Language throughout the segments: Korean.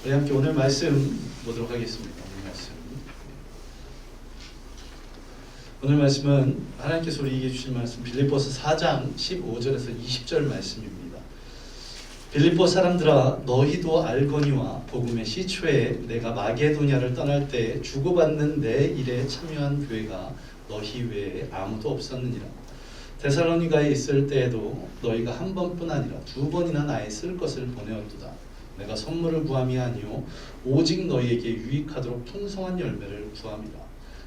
우리 함께 오늘 말씀 보도록 하겠습니다. 오늘 말씀은 하나님께서 우리에게 주신 말씀 빌립보서 4장 15절에서 20절 말씀입니다. 빌립보 사람들아 너희도 알거니와 복음의 시초에 내가 마게도냐를 떠날 때 주고받는 내 일에 참여한 교회가 너희 외에 아무도 없었느니라. 데살로니가에 있을 때에도 너희가 한 번뿐 아니라 두 번이나 나의 쓸 것을 보내었도다. 내가 선물을 구함이 아니요 오직 너희에게 유익하도록 풍성한 열매를 구함이라.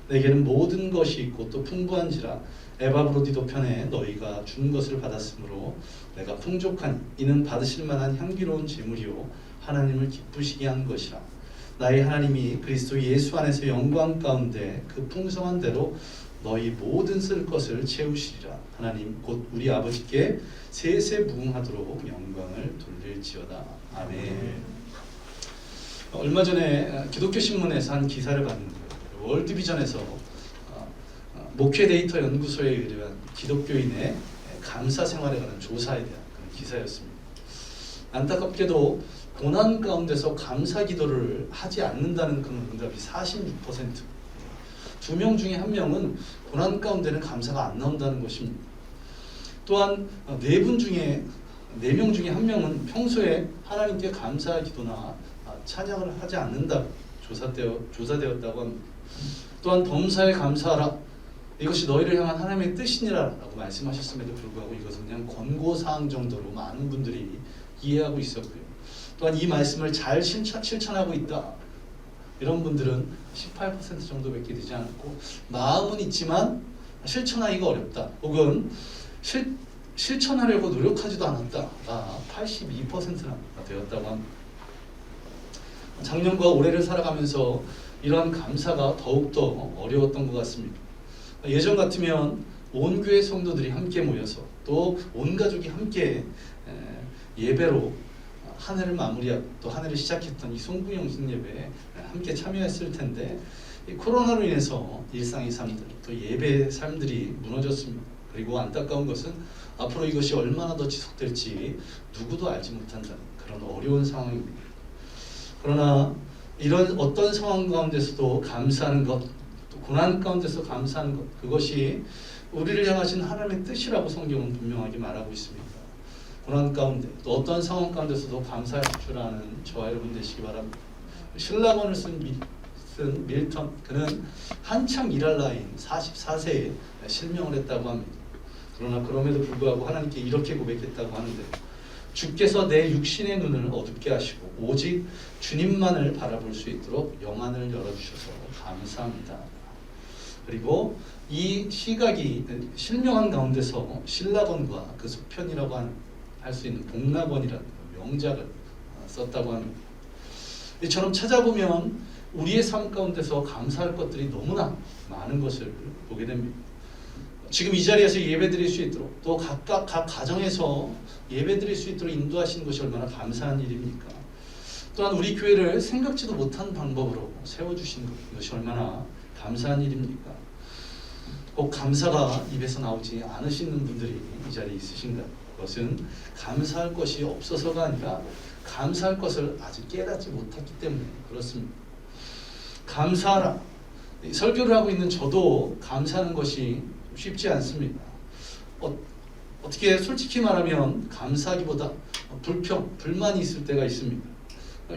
내게는 모든 것이 있고 또 풍부한지라 에바브로디도 편에 너희가 준 것을 받았으므로 내가 풍족하니 이는 받으실 만한 향기로운 제물이요 하나님을 기쁘시게 한 것이라. 나의 하나님이 그리스도 예수 안에서 영광 가운데 그 풍성한 대로 너희 모든 쓸 것을 채우시리라. 하나님 곧 우리 아버지께 세세 무궁하도록 영광을 돌릴지어다. 아멘. 얼마 전에 기독교 신문에서 한 기사를 봤는데요. 월드비전에서 목회 데이터 연구소에 의뢰한 기독교인의 감사 생활에 관한 조사에 대한 그런 기사였습니다. 안타깝게도 고난 가운데서 감사 기도를 하지 않는다는 그런 응답이 46%. 2명 중에 1명은 고난 가운데는 감사가 안 나온다는 것입니다. 또한 4명 중에 1명은 평소에 하나님께 감사 기도나 찬양을 하지 않는다고 조사되었다고 합니다. 또한 범사에 감사하라. 이것이 너희를 향한 하나님의 뜻이니라 라고 말씀하셨음에도 불구하고 이것은 그냥 권고사항 정도로 많은 분들이 이해하고 있었고요. 또한 이 말씀을 잘 실천하고 있다. 이런 분들은 18% 정도밖에 되지 않았고 마음은 있지만 실천하기가 어렵다. 혹은 실천하려고 노력하지도 않았다가 82%나 되었다고 합니다. 작년과 올해를 살아가면서 이러한 감사가 더욱더 어려웠던 것 같습니다. 예전 같으면 온 교회 성도들이 함께 모여서 또 온 가족이 함께 예배로 한 해를 마무리하고 또 한 해를 시작했던 이 송구영신 예배에 함께 참여했을 텐데 이 코로나로 인해서 일상의 삶들 또 예배의 삶들이 무너졌습니다. 그리고 안타까운 것은 앞으로 이것이 얼마나 더 지속될지 누구도 알지 못한다는 그런 어려운 상황입니다. 그러나 이런 어떤 상황 가운데서도 감사하는 것, 또 고난 가운데서 감사하는 것, 그것이 우리를 향하신 하나님의 뜻이라고 성경은 분명하게 말하고 있습니다. 고난 가운데 또 어떤 상황 가운데서도 감사할 줄 아는 저와 여러분 되시기 바랍니다. 신라본을 쓴 밀턴, 그는 한창 일할 나이인 44세에 실명을 했다고 합니다. 그러나 그럼에도 불구하고 하나님께 이렇게 고백했다고 하는데 주께서 내 육신의 눈을 어둡게 하시고 오직 주님만을 바라볼 수 있도록 영안을 열어주셔서 감사합니다. 그리고 이 시각이 실명한 가운데서 신라본과 그 속편이라고 할 수 있는 복락원이라는 명작을 썼다고 합니다. 이처럼 찾아보면 우리의 삶 가운데서 감사할 것들이 너무나 많은 것을 보게 됩니다. 지금 이 자리에서 예배드릴 수 있도록 또 각각 각 가정에서 예배드릴 수 있도록 인도하시는 것이 얼마나 감사한 일입니까? 또한 우리 교회를 생각지도 못한 방법으로 세워주신 것이 얼마나 감사한 일입니까? 꼭 감사가 입에서 나오지 않으시는 분들이 이 자리에 있으신가? 그것은 감사할 것이 없어서가 아니라 감사할 것을 아직 깨닫지 못했기 때문에 그렇습니다. 감사하라. 설교를 하고 있는 저도 감사하는 것이 쉽지 않습니다. 어떻게 솔직히 말하면 감사하기보다 불만이 있을 때가 있습니다.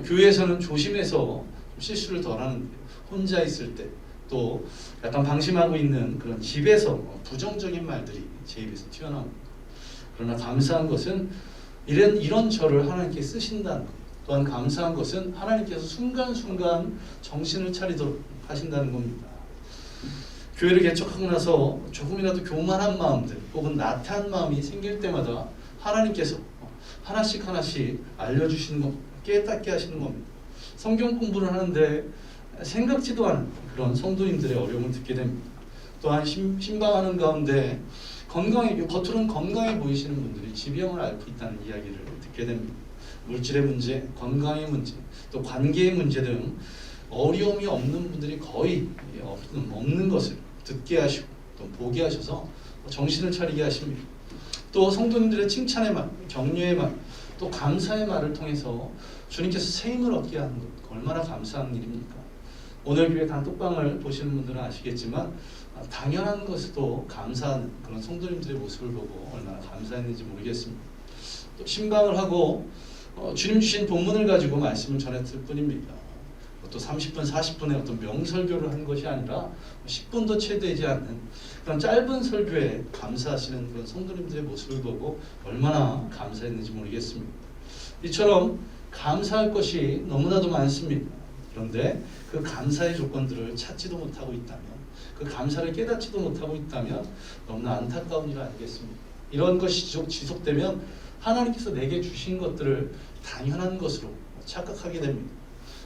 교회에서는 조심해서 실수를 덜 하는데 혼자 있을 때 또 약간 방심하고 있는 그런 집에서 부정적인 말들이 제 입에서 튀어나옵니다. 그러나 감사한 것은 이런 저를 하나님께 쓰신다는 것, 또한 감사한 것은 하나님께서 순간순간 정신을 차리도록 하신다는 겁니다. 교회를 개척하고 나서 조금이라도 교만한 마음들 혹은 나태한 마음이 생길 때마다 하나님께서 하나씩 알려주시는 것, 깨닫게 하시는 겁니다. 성경 공부를 하는데 생각지도 않은 그런 성도님들의 어려움을 듣게 됩니다. 또한 신방하는 가운데 겉으로는 건강해 보이시는 분들이 지병을 앓고 있다는 이야기를 듣게 됩니다. 물질의 문제, 건강의 문제, 또 관계의 문제 등 어려움이 없는 분들이 거의 없는 것을 듣게 하시고 또 보게 하셔서 정신을 차리게 하십니다. 또 성도님들의 칭찬의 말, 격려의 말, 또 감사의 말을 통해서 주님께서 새 힘을 얻게 하는 것, 얼마나 감사한 일입니까? 오늘 교회 단톡방을 보시는 분들은 아시겠지만 당연한 것에도 감사하는 그런 성도님들의 모습을 보고 얼마나 감사했는지 모르겠습니다. 또 신방을 하고 주님 주신 본문을 가지고 말씀을 전했을 뿐입니다. 또 30분, 40분의 어떤 명설교를 한 것이 아니라 10분도 채 되지 않는 그런 짧은 설교에 감사하시는 그런 성도님들의 모습을 보고 얼마나 감사했는지 모르겠습니다. 이처럼 감사할 것이 너무나도 많습니다. 그런데 그 감사의 조건들을 찾지도 못하고 있다면, 그 감사를 깨닫지도 못하고 있다면 너무나 안타까운 일 아니겠습니까? 이런 것이 지속되면 하나님께서 내게 주신 것들을 당연한 것으로 착각하게 됩니다.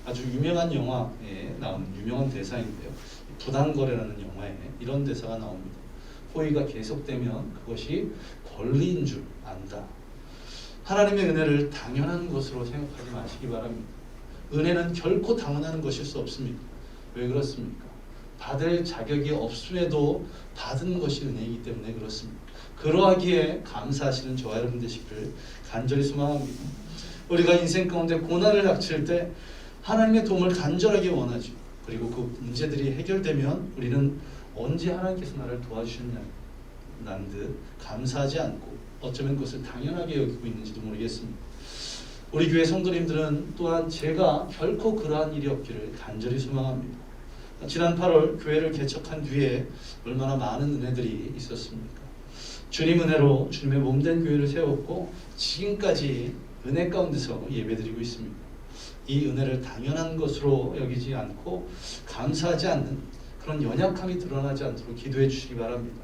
아주 유명한 영화에 나오는 유명한 대사인데요. 부당거래라는 영화에 이런 대사가 나옵니다. 호의가 계속되면 그것이 권리인 줄 안다. 하나님의 은혜를 당연한 것으로 생각하지 마시기 바랍니다. 은혜는 결코 당연한 것일 수 없습니다. 왜 그렇습니까? 받을 자격이 없음에도 받은 것이 은혜이기 때문에 그렇습니다. 그러하기에 감사하시는 저와 여러분 되시기를 간절히 소망합니다. 우리가 인생 가운데 고난을 닥칠 때 하나님의 도움을 간절하게 원하죠. 그리고 그 문제들이 해결되면 우리는 언제 하나님께서 나를 도와주셨냐는 듯 감사하지 않고 어쩌면 그것을 당연하게 여기고 있는지도 모르겠습니다. 우리 교회 성도님들은 또한 제가 결코 그러한 일이 없기를 간절히 소망합니다. 지난 8월 교회를 개척한 뒤에 얼마나 많은 은혜들이 있었습니까? 주님 은혜로 주님의 몸된 교회를 세웠고 지금까지 은혜 가운데서 예배드리고 있습니다. 이 은혜를 당연한 것으로 여기지 않고 감사하지 않는 그런 연약함이 드러나지 않도록 기도해 주시기 바랍니다.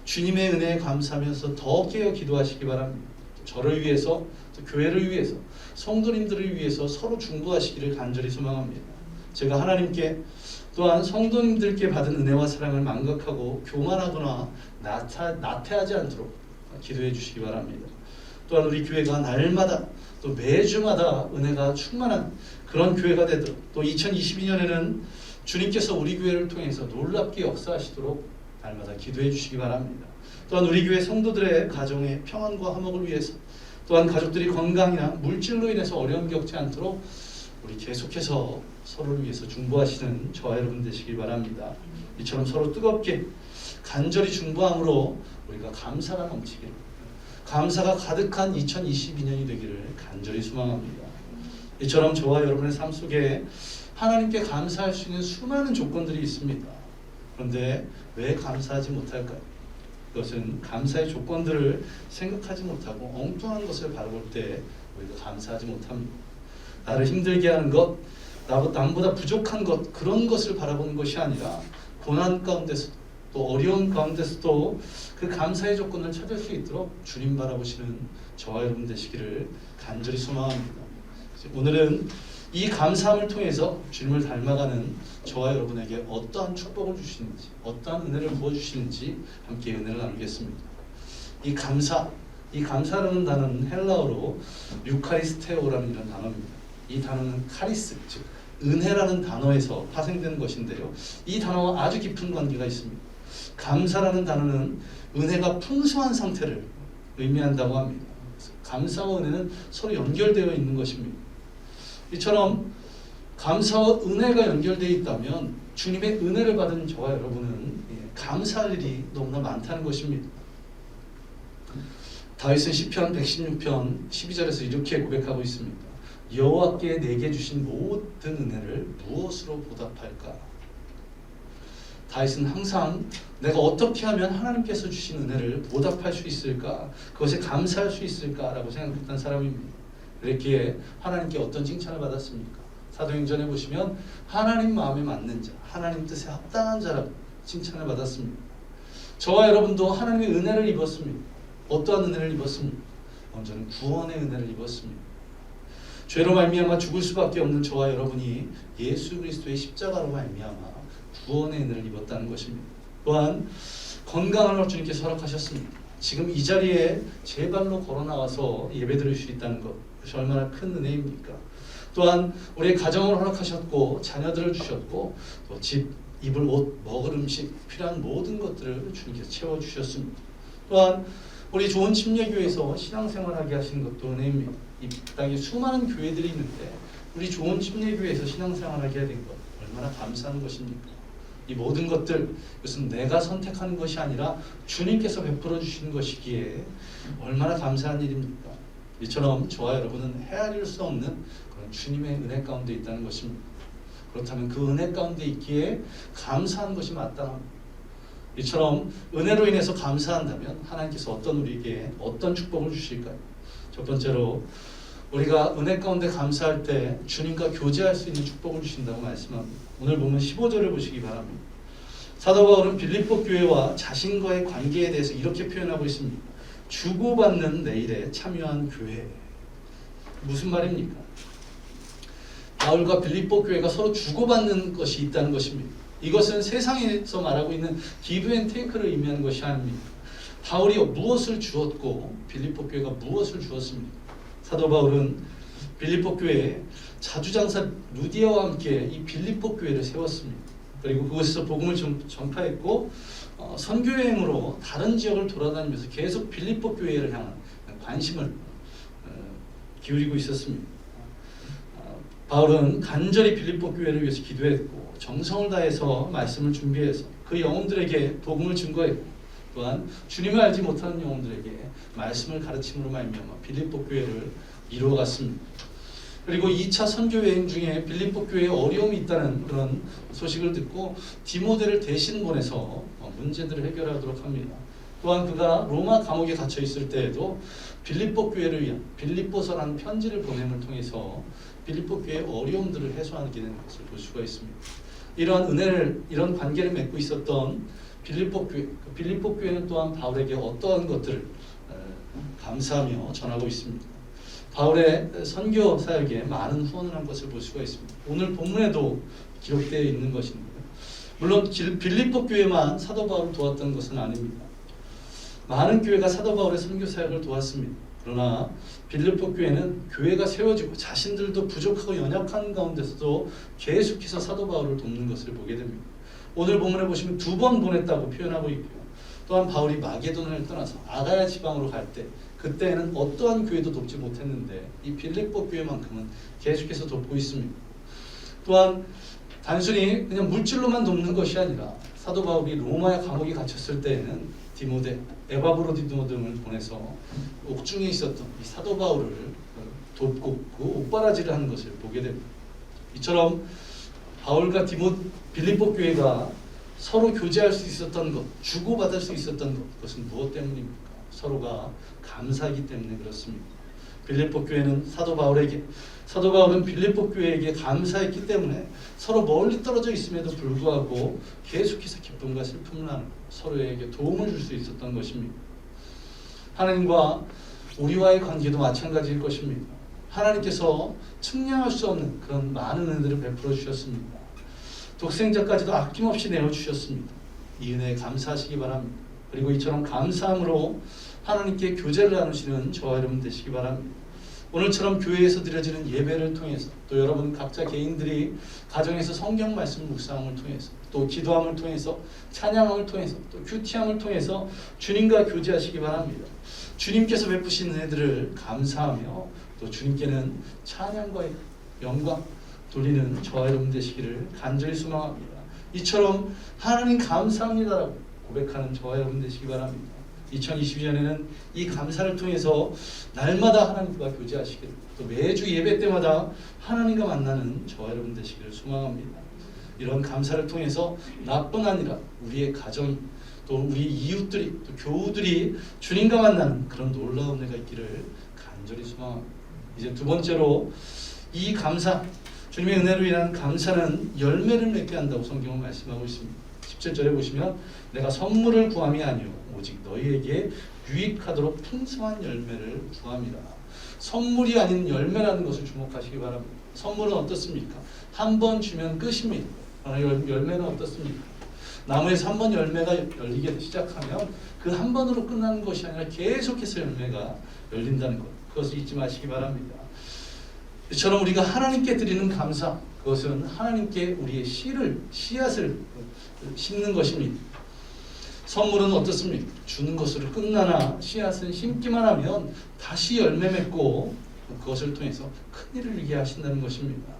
주님의 은혜에 감사하면서 더 깨어 기도하시기 바랍니다. 저를 위해서, 또 교회를 위해서, 성도님들을 위해서 서로 중보하시기를 간절히 소망합니다. 제가 하나님께 또한 성도님들께 받은 은혜와 사랑을 망각하고 교만하거나 나태하지 않도록 기도해 주시기 바랍니다. 또한 우리 교회가 날마다 또 매주마다 은혜가 충만한 그런 교회가 되도록, 또 2022년에는 주님께서 우리 교회를 통해서 놀랍게 역사하시도록 날마다 기도해 주시기 바랍니다. 또한 우리 교회 성도들의 가정의 평안과 화목을 위해서, 또한 가족들이 건강이나 물질로 인해서 어려움 겪지 않도록 우리 계속해서 서로를 위해서 중보하시는 저와 여러분 되시길 바랍니다. 이처럼 서로 뜨겁게 간절히 중보함으로 우리가 감사가 넘치기를, 감사가 가득한 2022년이 되기를 간절히 소망합니다. 이처럼 저와 여러분의 삶 속에 하나님께 감사할 수 있는 수많은 조건들이 있습니다. 그런데 왜 감사하지 못할까요? 그것은 감사의 조건들을 생각하지 못하고 엉뚱한 것을 바라볼 때 우리가 감사하지 못합니다. 나를 힘들게 하는 것, 남보다 부족한 것, 그런 것을 바라보는 것이 아니라 고난 가운데서 또 어려운 가운데서도 그 감사의 조건을 찾을 수 있도록 주님 바라보시는 저와 여러분 되시기를 간절히 소망합니다. 오늘은 이 감사함을 통해서 주님을 닮아가는 저와 여러분에게 어떠한 축복을 주시는지, 어떠한 은혜를 부어주시는지 함께 은혜를 나누겠습니다. 이 감사라는 단어는 헬라어로 유카리스테오라는 이런 단어입니다. 이 단어는 카리스, 즉 은혜라는 단어에서 파생된 것인데요. 이 단어와 아주 깊은 관계가 있습니다. 감사라는 단어는 은혜가 풍성한 상태를 의미한다고 합니다. 감사와 은혜는 서로 연결되어 있는 것입니다. 이처럼 감사와 은혜가 연결되어 있다면 주님의 은혜를 받은 저와 여러분은 감사할 일이 너무나 많다는 것입니다. 다윗은 시편 116편 12절에서 이렇게 고백하고 있습니다. 여호와께 내게 주신 모든 은혜를 무엇으로 보답할까? 다윗은 항상 내가 어떻게 하면 하나님께서 주신 은혜를 보답할 수 있을까? 그것에 감사할 수 있을까라고 생각했던 사람입니다. 그랬기에 하나님께 어떤 칭찬을 받았습니까? 사도행전에 보시면 하나님 마음에 맞는 자, 하나님 뜻에 합당한 자라고 칭찬을 받았습니다. 저와 여러분도 하나님의 은혜를 입었습니다. 어떠한 은혜를 입었습니까? 먼저는 구원의 은혜를 입었습니다. 죄로 말미암아 죽을 수밖에 없는 저와 여러분이 예수 그리스도의 십자가로 말미암아 구원의 은혜를 입었다는 것입니다. 또한 건강을 주님께서 허락하셨습니다. 지금 이 자리에 제 발로 걸어 나와서 예배드릴 수 있다는 것, 그것이 얼마나 큰 은혜입니까? 또한 우리의 가정을 허락하셨고 자녀들을 주셨고 또 집, 입을 옷, 먹을 음식, 필요한 모든 것들을 주님께서 채워주셨습니다. 또한 우리 좋은 침례교회에서 신앙생활하게 하신 것도 은혜입니다. 이 땅에 수많은 교회들이 있는데 우리 좋은 침례교회에서 신앙생활하게 된 것 얼마나 감사한 것입니까? 이 모든 것들 이것은 내가 선택하는 것이 아니라 주님께서 베풀어 주신 것이기에 얼마나 감사한 일입니까? 이처럼 저와 여러분은 헤아릴 수 없는 그런 주님의 은혜 가운데 있다는 것입니다. 그렇다면 그 은혜 가운데 있기에 감사한 것이 마땅합니다. 이처럼 은혜로 인해서 감사한다면 하나님께서 우리에게 어떤 축복을 주실까요? 첫 번째로 우리가 은혜 가운데 감사할 때 주님과 교제할 수 있는 축복을 주신다고 말씀합니다. 오늘 보면 15절을 보시기 바랍니다. 사도 바울은 빌립보 교회와 자신과의 관계에 대해서 이렇게 표현하고 있습니다. 주고받는 내일에 참여한 교회. 무슨 말입니까? 바울과 빌립보 교회가 서로 주고받는 것이 있다는 것입니다. 이것은 세상에서 말하고 있는 기브 앤 테이크를 의미하는 것이 아닙니다. 바울이 무엇을 주었고 빌립보 교회가 무엇을 주었습니까? 사도 바울은 빌립보 교회에 자주장사 루디아와 함께 이 빌립보 교회를 세웠습니다. 그리고 그곳에서 복음을 전파했고 선교여행으로 다른 지역을 돌아다니면서 계속 빌립보 교회를 향한 관심을 기울이고 있었습니다. 바울은 간절히 빌립보 교회를 위해서 기도했고 정성을 다해서 말씀을 준비해서 그 영혼들에게 복음을 증거했고 또한 주님을 알지 못하는 영혼들에게 말씀을 가르침으로 말미암아 빌립보 교회를 이루어갔습니다. 그리고 2차 선교 여행 중에 빌립보 교회에 어려움이 있다는 그런 소식을 듣고 디모데를 대신 보내서 문제들을 해결하도록 합니다. 또한 그가 로마 감옥에 갇혀 있을 때에도 빌립보 교회를 위한 빌립보서라는 편지를 보냄을 통해서 빌립보 교회의 어려움들을 해소하게 되는 것을 볼 수가 있습니다. 이런 관계를 맺고 있었던 빌립보 교회는 또한 바울에게 어떠한 것들을 감사하며 전하고 있습니다. 바울의 선교 사역에 많은 후원을 한 것을 볼 수가 있습니다. 오늘 본문에도 기록되어 있는 것입니다. 물론 빌립보 교회만 사도 바울을 도왔던 것은 아닙니다. 많은 교회가 사도 바울의 선교 사역을 도왔습니다. 그러나 빌립보 교회는 교회가 세워지고 자신들도 부족하고 연약한 가운데서도 계속해서 사도 바울을 돕는 것을 보게 됩니다. 오늘 본문에 보시면 2번 보냈다고 표현하고 있고요. 또한 바울이 마게도냐를 떠나서 아가야 지방으로 갈 때 그때는 어떠한 교회도 돕지 못했는데 이 빌립보 교회만큼은 계속해서 돕고 있습니다. 또한 단순히 그냥 물질로만 돕는 것이 아니라 사도 바울이 로마의 감옥에 갇혔을 때에는 디모데, 에바브로디도 등을 보내서 옥중에 있었던 이 사도 바울을 돕고 그 옥바라지를 하는 것을 보게 됩니다. 이처럼 바울과 빌립보 교회가 서로 교제할 수 있었던 것, 주고받을 수 있었던 것, 그것은 무엇 때문입니까? 서로가 감사하기 때문에 그렇습니다. 빌립보 교회는 사도 바울은 빌립보 교회에게 감사했기 때문에 서로 멀리 떨어져 있음에도 불구하고 계속해서 기쁨과 슬픔을 나누고 서로에게 도움을 줄 수 있었던 것입니다. 하나님과 우리와의 관계도 마찬가지일 것입니다. 하나님께서 측량할 수 없는 그런 많은 은혜들을 베풀어 주셨습니다. 독생자까지도 아낌없이 내어주셨습니다. 이 은혜에 감사하시기 바랍니다. 그리고 이처럼 감사함으로 하나님께 교제를 나누시는 저와 여러분 되시기 바랍니다. 오늘처럼 교회에서 드려지는 예배를 통해서 또 여러분 각자 개인들이 가정에서 성경 말씀 묵상함을 통해서 또 기도함을 통해서 찬양함을 통해서 또 큐티함을 통해서 주님과 교제하시기 바랍니다. 주님께서 베푸신 은혜들을 감사하며 또 주님께는 찬양과 영광 돌리는 저와 여러분 되시기를 간절히 소망합니다. 이처럼 하나님 감사합니다라고 고백하는 저와 여러분 되시기 바랍니다. 2022년에는 이 감사를 통해서 날마다 하나님과 교제하시기를 또 매주 예배 때마다 하나님과 만나는 저와 여러분 되시기를 소망합니다. 이런 감사를 통해서 나뿐 아니라 우리의 가정이 또 우리 이웃들이 또 교우들이 주님과 만나는 그런 놀라운 은혜가 있기를 간절히 소망합니다. 이제 두 번째로 이 감사, 주님의 은혜로 인한 감사는 열매를 맺게 한다고 성경은 말씀하고 있습니다. 17절에 보시면 내가 선물을 구함이 아니오 오직 너희에게 유익하도록 풍성한 열매를 구함이라. 선물이 아닌 열매라는 것을 주목하시기 바랍니다. 선물은 어떻습니까? 한 번 주면 끝입니다. 그러나 열매는 어떻습니까? 나무에서 한 번 열매가 열리기 시작하면 그 한 번으로 끝나는 것이 아니라 계속해서 열매가 열린다는 것, 그것을 잊지 마시기 바랍니다. 이처럼 우리가 하나님께 드리는 감사, 그것은 하나님께 우리의 씨앗을 심는 것입니다. 선물은 어떻습니까? 주는 것으로 끝나나 씨앗은 심기만 하면 다시 열매 맺고 그것을 통해서 큰 일을 이루게 하신다는 것입니다.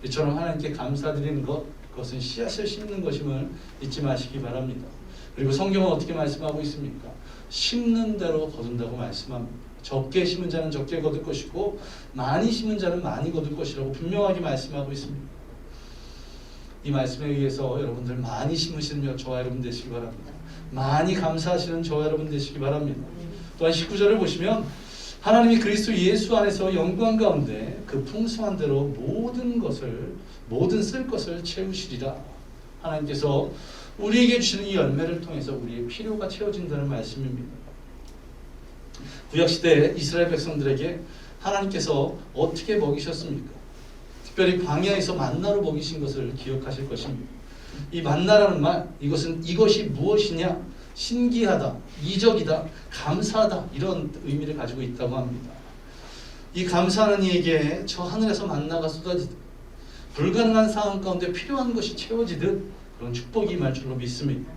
이처럼 하나님께 감사드리는 것, 그것은 씨앗을 심는 것임을 잊지 마시기 바랍니다. 그리고 성경은 어떻게 말씀하고 있습니까? 심는 대로 거둔다고 말씀합니다. 적게 심은 자는 적게 거둘 것이고 많이 심은 자는 많이 거둘 것이라고 분명하게 말씀하고 있습니다. 이 말씀에 의해서 여러분들 많이 심으시는 저와 여러분 되시기 바랍니다. 많이 감사하시는 저와 여러분 되시기 바랍니다. 또한 19절을 보시면 하나님이 그리스도 예수 안에서 영광 가운데 그 풍성한 대로 모든 쓸 것을 채우시리라. 하나님께서 우리에게 주시는 이 열매를 통해서 우리의 필요가 채워진다는 말씀입니다. 구약시대 이스라엘 백성들에게 하나님께서 어떻게 먹이셨습니까? 특별히 광야에서 만나로 먹이신 것을 기억하실 것입니다. 이 만나라는 말, 이것이 무엇이냐? 신기하다, 이적이다, 감사하다, 이런 의미를 가지고 있다고 합니다. 이 감사하는 이에게 저 하늘에서 만나가 쏟아지듯 불가능한 상황 가운데 필요한 것이 채워지듯 그런 축복이 임할 줄로 믿습니다.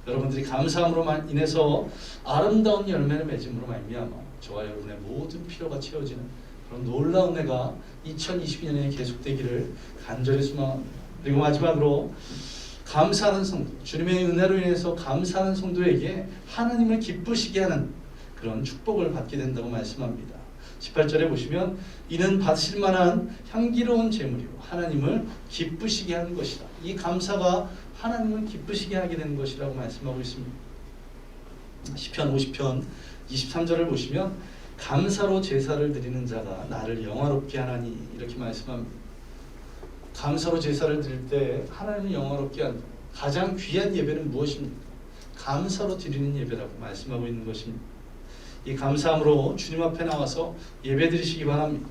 여러분들이 감사함으로 인해서 아름다운 열매를 맺음으로 말미암아 저와 여러분의 모든 필요가 채워지는 그런 놀라운 해가 2022년에 계속되기를 간절히 소망합니다. 그리고 마지막으로 감사하는 성도, 주님의 은혜로 인해서 감사하는 성도에게 하나님을 기쁘시게 하는 그런 축복을 받게 된다고 말씀합니다. 18절에 보시면 이는 받으실 만한 향기로운 제물이요 하나님을 기쁘시게 하는 것이다. 이 감사가 하나님을 기쁘시게 하게 되는 것이라고 말씀하고 있습니다. 시편 50편 23절을 보시면 감사로 제사를 드리는 자가 나를 영화롭게 하나니 이렇게 말씀합니다. 감사로 제사를 드릴 때 하나님을 영화롭게 한다. 가장 귀한 예배는 무엇입니까? 감사로 드리는 예배라고 말씀하고 있는 것입니다. 이 감사함으로 주님 앞에 나와서 예배 드리시기 바랍니다.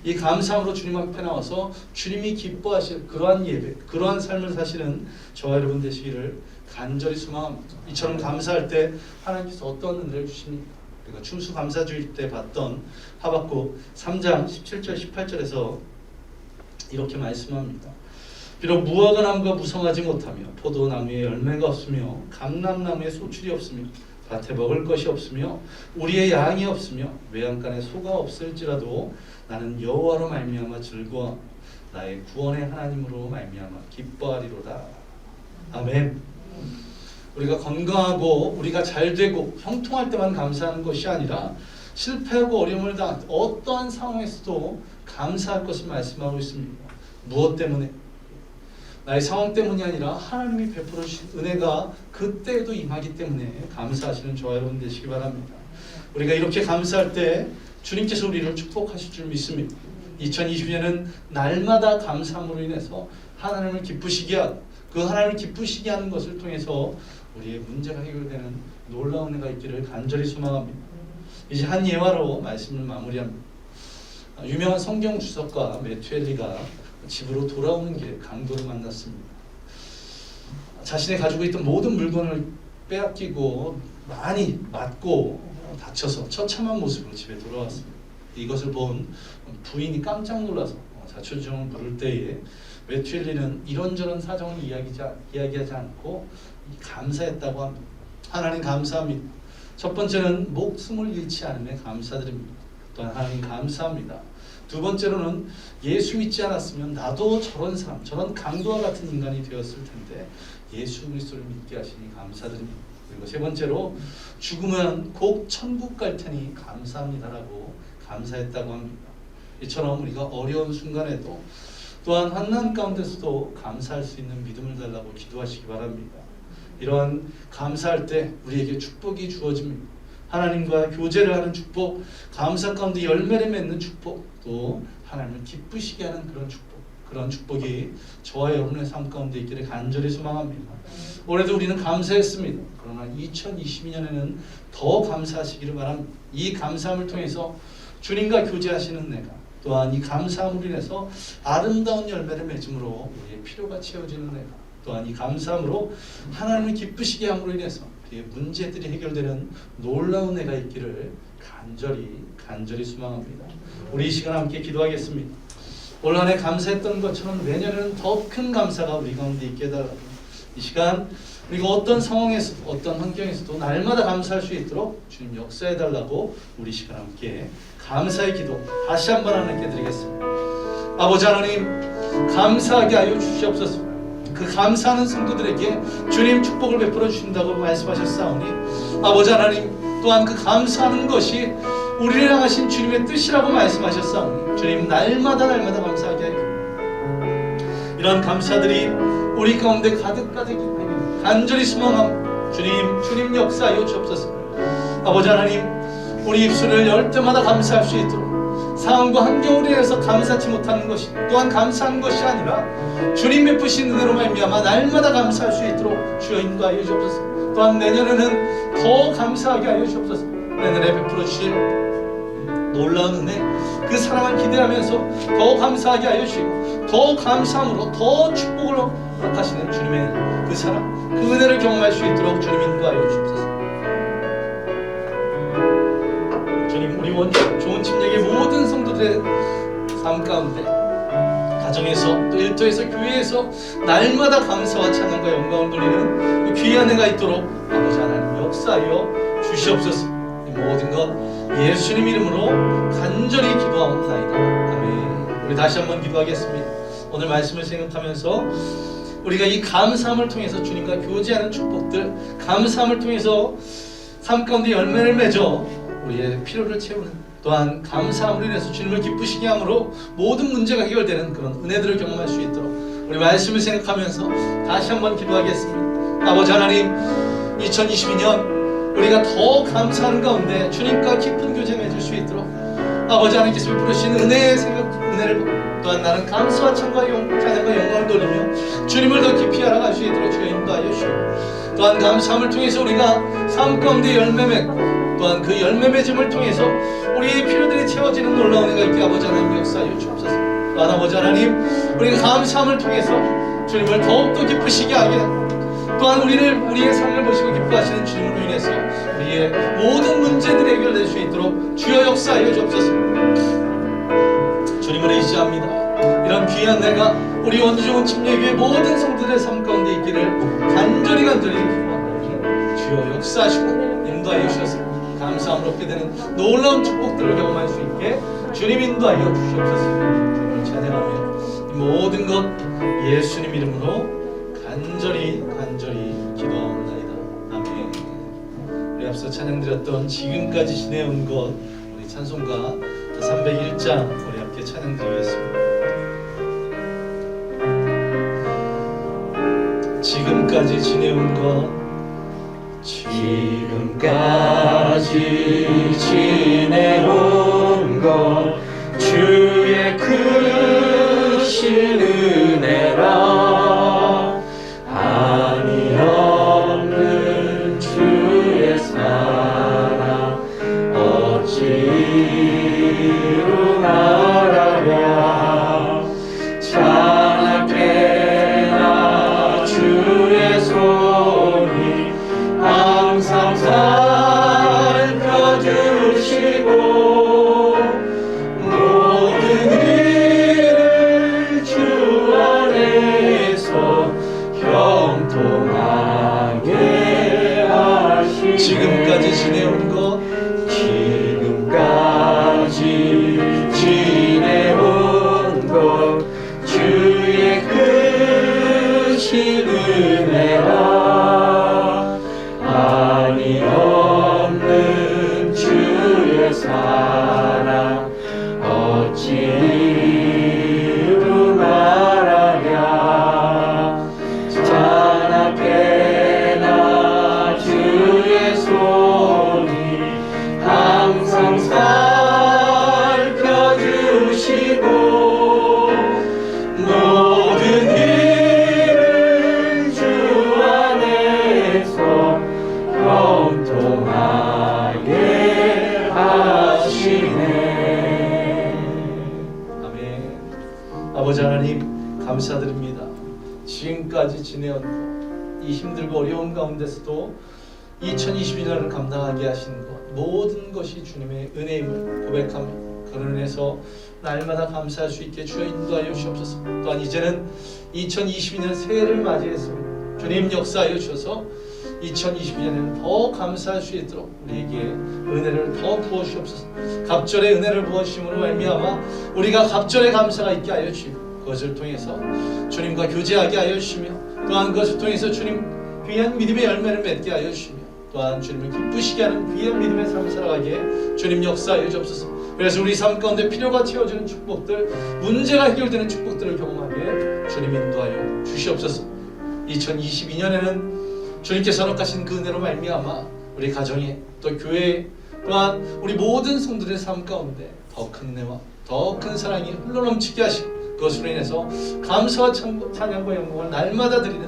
이 감사함으로 주님 앞에 나와서 주님이 기뻐하실 그러한 예배, 그러한 삶을 사시는 저와 여러분 되시기를 간절히 소망합니다. 이처럼 감사할 때 하나님께서 어떤 은혜를 주십니까? 우리가 추수감사주일 때 봤던 하박국 3장 17절 18절에서 이렇게 말씀합니다. 비록 무화과 나무가 무성하지 못하며 포도나무에 열매가 없으며 감람나무에 소출이 없으며 밭에 먹을 것이 없으며 우리의 양이 없으며 외양간에 소가 없을지라도 나는 여호와로 말미암아 즐거워 나의 구원의 하나님으로 말미암아 기뻐하리로다. 아멘. 우리가 건강하고 우리가 잘 되고 형통할 때만 감사하는 것이 아니라 실패하고 어려움을 당한 어떠한 상황에서도 감사할 것을 말씀하고 있습니다. 무엇 때문에? 나의 상황 때문이 아니라 하나님이 베풀어 주신 은혜가 그때에도 임하기 때문에 감사하시는 저와 여러분 되시기 바랍니다. 우리가 이렇게 감사할 때 주님께서 우리를 축복하실 줄 믿습니다. 2020년은 날마다 감사함으로 인해서 하나님을 기쁘시게 하고 그 하나님을 기쁘시게 하는 것을 통해서 우리의 문제가 해결되는 놀라운 은혜가 있기를 간절히 소망합니다. 이제 한 예화로 말씀을 마무리합니다. 유명한 성경 주석가 매튜엘리가 집으로 돌아오는 길에 강도를 만났습니다. 자신이 가지고 있던 모든 물건을 빼앗기고 많이 맞고 다쳐서 처참한 모습으로 집에 돌아왔습니다. 이것을 본 부인이 깜짝 놀라서 자초지종을 물을 때에 매튜엘리는 이런저런 사정을 이야기하지 않고 감사했다고 합니다. 하나님 감사합니다. 첫 번째는 목숨을 잃지 않음에 감사드립니다. 또한 하나님 감사합니다. 두 번째로는 예수 믿지 않았으면 나도 저런 사람, 저런 강도와 같은 인간이 되었을 텐데 예수 그리스도를 믿게 하시니 감사드립니다. 그리고 세 번째로 죽으면 곧 천국 갈 테니 감사합니다라고 감사했다고 합니다. 이처럼 우리가 어려운 순간에도 또한 환난 가운데서도 감사할 수 있는 믿음을 달라고 기도하시기 바랍니다. 이러한 감사할 때 우리에게 축복이 주어집니다. 하나님과 교제를 하는 축복, 감사 가운데 열매를 맺는 축복, 또 하나님을 기쁘시게 하는 그런 축복, 그런 축복이 저와 여러분의 삶 가운데 있기를 간절히 소망합니다. 올해도 우리는 감사했습니다. 그러나 2022년에는 더 감사하시기를 바랍니다. 이 감사함을 통해서 주님과 교제하시는 내가, 또한 이 감사함으로 인해서 아름다운 열매를 맺음으로 우리의 필요가 채워지는 내가, 또한 이 감사함으로 하나님을 기쁘시게 함으로 인해서 우리의 문제들이 해결되는 놀라운 해가 있기를 간절히 소망합니다. 우리 이 시간 함께 기도하겠습니다. 올 한해 감사했던 것처럼 내년에는 더 큰 감사가 우리 가운데 있게 해달라고 이 시간 그리고 어떤 상황에서도 어떤 환경에서도 날마다 감사할 수 있도록 주님 역사해달라고 우리 시간 함께 감사의 기도 다시 한번 하나님께 드리겠습니다. 아버지 하나님, 감사하게 하여 주시옵소서. 그 감사하는 성도들에게 주님 축복을 베풀어 주신다고 말씀하셨사오니 아버지 하나님, 또한 그 감사하는 것이 우리를 향하신 주님의 뜻이라고 말씀하셨사오니 주님 날마다 감사하게 하여 이런 감사들이 우리 가운데 가득가득 간절히 소망함 주님 역사하여 주옵소서. 아버지 하나님, 우리 입술을 열 때마다 감사할 수 있도록 상황과 환경으로 인해서 감사치 못하는 것이 또한 감사하는 것이 아니라 주님 베푸신 은혜로 말미암아 날마다 감사할 수 있도록 주여 인도하여 주옵소서. 또한 내년에는 더 감사하게 하여 주옵소서. 내년에 베풀어 주실 놀라운 은혜, 그 사랑을 기대하면서 더 감사하게 하여 주시고 더 감사함으로 더 축복을 허락하시는 주님의 그 사랑, 그 은혜를 경험할 수 있도록 주님 인도하여 주옵소서. 주님, 우리 원주 좋은 침략의 모든 성도들의 삶 가운데 가정에서 또 일터에서 교회에서 날마다 감사와 찬양과 영광을 돌리는 그 귀한 은혜가 있도록 아버지 하나님 역사하여 주시옵소서. 이 모든 것 예수님 이름으로 간절히 기도하옵나이다. 아멘. 우리 다시 한번 기도하겠습니다. 오늘 말씀을 생각하면서 우리가 이 감사함을 통해서 주님과 교제하는 축복들, 감사함을 통해서 삶 가운데 열매를 맺어 우리의 필요를 채우는, 또한 감사함으로 인해서 주님을 기쁘시게 함으로 모든 문제가 해결되는 그런 은혜들을 경험할 수 있도록 우리 말씀을 생각하면서 다시 한번 기도하겠습니다. 아버지 하나님, 2022년 우리가 더 감사하는 가운데 주님과 깊은 교제 맺을 수 있도록 아버지 하나님께서 베푸신 은혜를 또한 나는 감사와 찬양과 영광을 돌리며 주님을 더 깊이 알아갈 수 있도록 주여 인도하여 주시고, 또한 감사함을 통해서 우리가 삶 가운데 열매 맺고 또한 그 열매 맺음을 통해서 우리의 필요들이 채워지는 놀라운 은혜가 있게 아버지 하나님 역사하여 주옵소서. 또한 아버지 하나님, 우리가 감사함을 통해서 주님을 더욱더 기쁘시게 하게, 또한 우리의 삶을 보시고 기뻐하시는 주님으로 인해서 우리의 모든 문제들이 해결될 수 있도록 주여 역사하여 주옵소서. 주님을 의지합니다. 이런 귀한 내가 우리 원주 좋은 침례교회 모든 성도들의 삶 가운데 있기를 간절히 기도합니다. 주여 역사하시고 인도하여 주셔서 감사함을 얻게 되는 놀라운 축복들을 경험할 수 있게 주님 인도하여 주시옵소서. 주님을 찬양하며 이 모든 것 예수님 이름으로 간절히 기도하옵나이다. 아멘. 우리 앞서 찬양드렸던 지금까지 지내온 것, 우리 찬송가 301장 우리 함께 찬양드리겠습니다. 지금까지 지내온 것, 지금까지 지내온 것 주의 크신 은혜라. 한이 없는 주의 사랑 어찌로 말하랴. 찬양해라 주의 손이 항상 살펴주시고 모든 일을 주 안에서 형통하게 하시네. 지금까지 지내온 것, 지금까지 지내온 것 주의 크신 은혜라. 한이 없는 주의 사랑 어찌로 말하랴. 찬양해라 주의 손이 항상 살펴주시고 모든 일을 주 안에서 형통하게 하시네. 아멘. 아버지 하나님 감사드립니다. 지금까지 지내온 것, 이 힘들고 어려운 가운데서도 2022년을 감당하게 하신 것, 모든 것이 주님의 은혜임을 고백하며 그런 은혜에서 날마다 감사할 수 있게 주여 인도하여 주옵소서. 또한 이제는 2022년 새해를 맞이했습니다. 주님 역사하여 주셔서 2022년에는 더 감사할 수 있도록 우리에게 은혜를 더 부어주옵소서. 갑절의 은혜를 부어주심으로 말미암아 우리가 갑절의 감사가 있게 하여 주시고 그것을 통해서 주님과 교제하게 하여 주시며 또한 그것을 통해서 주님 귀한 믿음의 열매를 맺게 하여 주시며 또한 주님을 기쁘시게 하는 귀한 믿음의 삶을 살아가게 주님 역사하여 주옵소서. 그래서 우리 삶 가운데 필요가 채워지는 축복들, 문제가 해결되는 축복들을 경험하게 주님 인도하여 주시옵소서. 2022년에는 주님께서 허락하신 그 은혜로 말미암아 우리 가정에 또 교회에 또한 우리 모든 성도들의 삶 가운데 더 큰 은혜와 더 큰 사랑이 흘러넘치게 하시고 그것으로 인해서 감사와 찬양과 영광을 날마다 드리는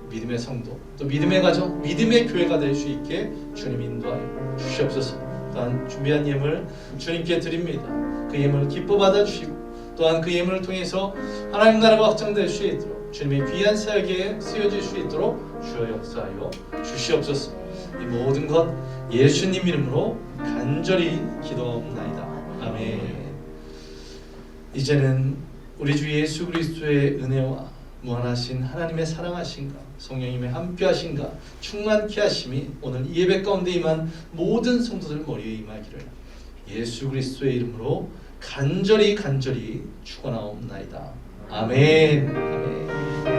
믿음의 성도 또 믿음의 가정 믿음의 교회가 될 수 있게 주님 인도하여 주시옵소서. 또한 준비한 예물 주님께 드립니다. 그 예물을 기뻐 받아주시고 또한 그 예물을 통해서 하나님 나라가 확장될 수 있도록 주님의 귀한 사역에 쓰여질 수 있도록 주여 역사하여 주시옵소서. 이 모든 것 예수님 이름으로 간절히 기도하옵나이다. 아멘. 이제는 우리 주 예수 그리스도의 은혜와 무한하신 하나님의 사랑하신가 성령님의 함께하신가 충만케 하심이 오늘 이 예배 가운데 임한 모든 성도들 머리에 임하기를 예수 그리스도의 이름으로 간절히 축원하옵나이다. 아멘. 아멘.